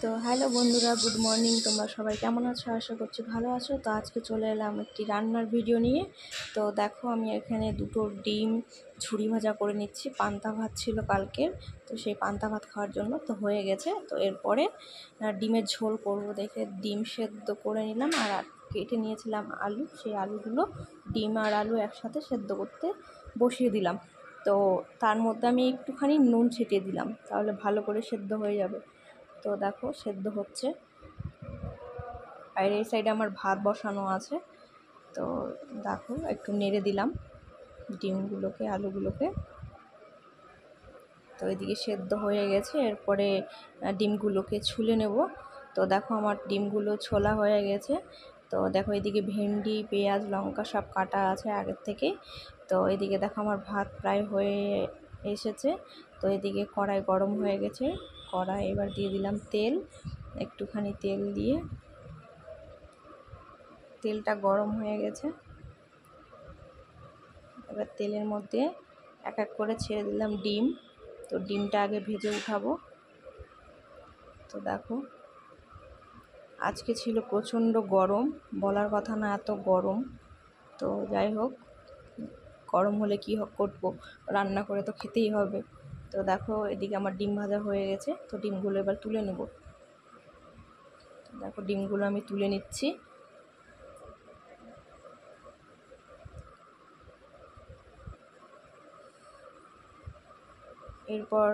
তো হ্যালো বন্ধুরা, good morning. তোমরা সবাই কেমন আছো? আশা করছি ভালো আছো। তো আজকে চলে এলাম একটি রান্নার ভিডিও নিয়ে। তো দেখো, আমি এখানে দুটো ডিম ঝুরি ভাজা করে নিচ্ছি। পান্তা ভাত ছিল কালকের, তো সেই পান্তা ভাত খাওয়ার জন্য তো হয়ে গেছে। তো এরপরে ডিমের ঝোল করব দেখে ডিম সেদ্ধ করে নিলাম, আর কেটে নিয়েছিলাম আলু। সেই আলুগুলো ডিম আর আলু একসাথে সেদ্ধ করতে বসিয়ে দিলাম। তো তার মধ্যে আমি একটুখানি নুন ছিটিয়ে দিলাম, তাহলে ভালো করে সেদ্ধ হয়ে যাবে। তো দেখো, সেদ্ধ হচ্ছে। আর এই সাইডে আমার ভাত বসানো আছে। তো দেখো, একটু নেড়ে দিলাম ডিমগুলোকে, আলুগুলোকে। তো এদিকে সেদ্ধ হয়ে গেছে। এরপরে ডিমগুলোকে ছুলে নেব। তো দেখো, আমার ডিমগুলো ছোলা হয়ে গেছে। তো দেখো, এদিকে ভেন্ডি, পেঁয়াজ, লঙ্কা সব কাটা আছে আগের থেকে। তো এদিকে দেখো, আমার ভাত প্রায় হয়ে এসেছে। তো এদিকে কড়াই গরম হয়ে গেছে। কড়াই এবার দিয়ে দিলাম তেল। একটুখানি তেল দিয়ে, তেলটা গরম হয়ে গেছে। এবার তেলের মধ্যে এক এক করে ছেড়ে দিলাম ডিম। তো ডিমটা আগে ভেজে উঠাবো। তো দেখো, আজকে ছিল প্রচণ্ড গরম, বলার কথা না, এত গরম। তো যাই হোক, গরম হলে কী করবো, রান্না করে তো খেতেই হবে। তো দেখো, এদিকে আমার ডিম ভাজা হয়ে গেছে। তো ডিমগুলো এবার তুলে নেব। দেখো, ডিমগুলো আমি তুলে নিচ্ছি। এরপর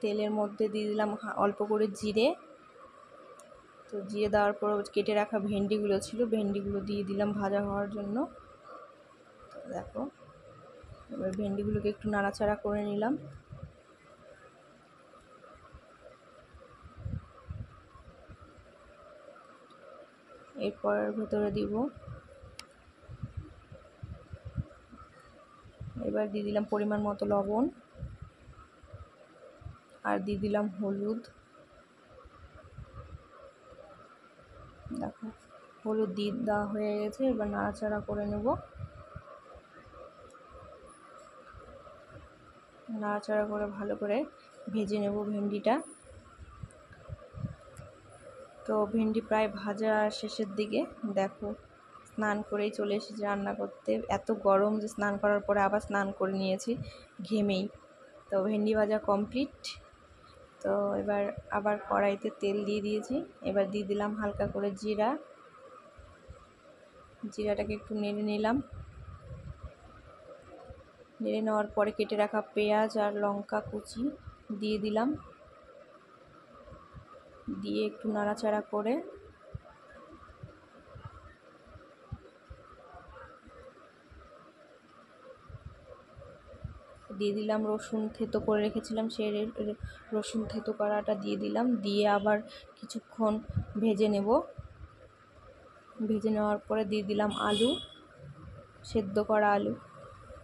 তেলের মধ্যে দিয়ে দিলাম অল্প করে জিরে। তো জিরে দেওয়ার পর কেটে রাখা ভেন্ডিগুলো ছিল, ভেন্ডিগুলো দিয়ে দিলাম ভাজা হওয়ার জন্য। তো দেখো, এবার ভেন্ডিগুলোকে একটু নাড়াচাড়া করে নিলাম। এরপর ভেতরে দিব, এবার দিয়ে দিলাম পরিমাণ মতো লবণ, আর দিয়ে দিলাম হলুদ। দেখো, হলুদ দিয়ে দেওয়া হয়ে গেছে। এবার নাড়াচাড়া করে নেব। নাড়াচাড়া করে ভালো করে ভেজে নেব ভেন্ডিটা। তো ভেন্ডি প্রায় ভাজা শেষের দিকে। দেখো, স্নান করেই চলে এসেছি রান্না করতে। এত গরম যে স্নান করার পরে আবার স্নান করে নিয়েছি ঘেমেই। তো ভেন্ডি ভাজা কমপ্লিট। তো এবার আবার কড়াইতে তেল দিয়ে দিয়েছি। এবার দিয়ে দিলাম হালকা করে জিরা। জিরাটাকে একটু নেড়ে নিলাম। নেড়ে নেওয়ার পরে কেটে রাখা পেঁয়াজ আর লঙ্কা কুচি দিয়ে দিলাম। দিয়ে একটু নাড়াচাড়া করে দিয়ে দিলাম রসুন থেতো করে রেখেছিলাম, সেই রসুন থেতো করাটা দিয়ে দিলাম। দিয়ে আবার কিছুক্ষণ ভেজে নেব। ভেজে নেওয়ার পরে দিয়ে দিলাম আলু, সেদ্ধ করা আলু।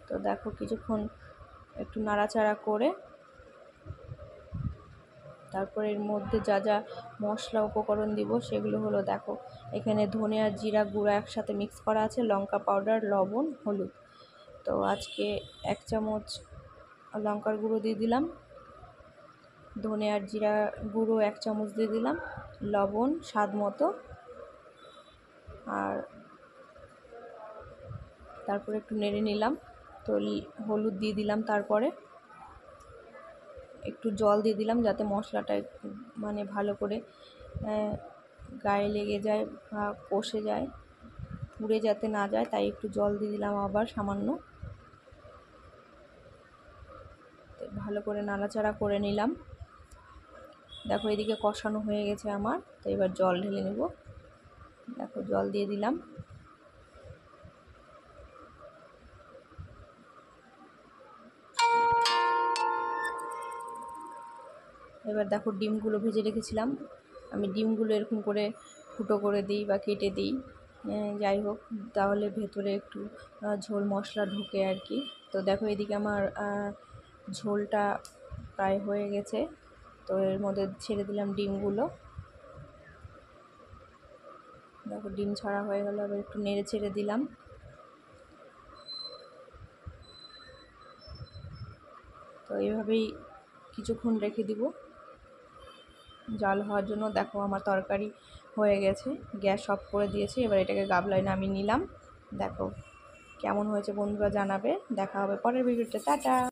তো দেখো, কিছুক্ষণ একটু নাড়াচাড়া করে তারপর এর মধ্যে যা যা মশলা উপকরণ দিব সেগুলো হলো, দেখো, এখানে ধনে আর জিরা গুঁড়া একসাথে মিক্স করা আছে, লঙ্কা পাউডার, লবণ, হলুদ। তো আজকে 1 চামচ লঙ্কার গুঁড়ো দিয়ে দিলাম, ধনে আর জিরা গুঁড়ো 1 চামচ দিয়ে দিলাম, লবণ স্বাদ মতো, আর তারপরে একটু নেড়ে নিলাম। তো হলুদ দিয়ে দিলাম, তারপরে একটু জল দিয়ে দিলাম যাতে মশলাটা একটু মানে ভালো করে গায়ে লেগে যায় বা কষে যায়, পুড়ে যাতে না যায়, তাই একটু জল দিয়ে দিলাম আবার সামান্য। ভালো করে নাড়াচাড়া করে নিলাম। দেখো, এদিকে কষানো হয়ে গেছে আমার। তো এবার জল ঢেলে নেব। দেখো, জল দিয়ে দিলাম। এবার দেখো, ডিমগুলো ভেজে রেখেছিলাম। আমি ডিমগুলো এরকম করে ফুটো করে দিই বা কেটে দিই, যাই হোক, তাহলে ভেতরে একটু ঝোল মশলা ঢোকে আর কি। তো দেখো, এদিকে আমার ঝোলটা প্রায় হয়ে গেছে। তো এর মধ্যে ছেড়ে দিলাম ডিমগুলো। দেখো, ডিম ছাড়া হয়ে গেল। আবার একটু নেড়ে ছেড়ে দিলাম। তো এইভাবেই কিছুক্ষণ রেখে দিব। জাল হওয়ার জন্য দেখো আমার তরকারি হয়ে গেছে, গ্যাস অফ করে দিয়েছি। এবার এটাকে গাবলায় নামিয়ে নিলাম। দেখো কেমন হয়েছে বন্ধুরা জানাবে। দেখা হবে পরের ভিডিওতে, টাটা।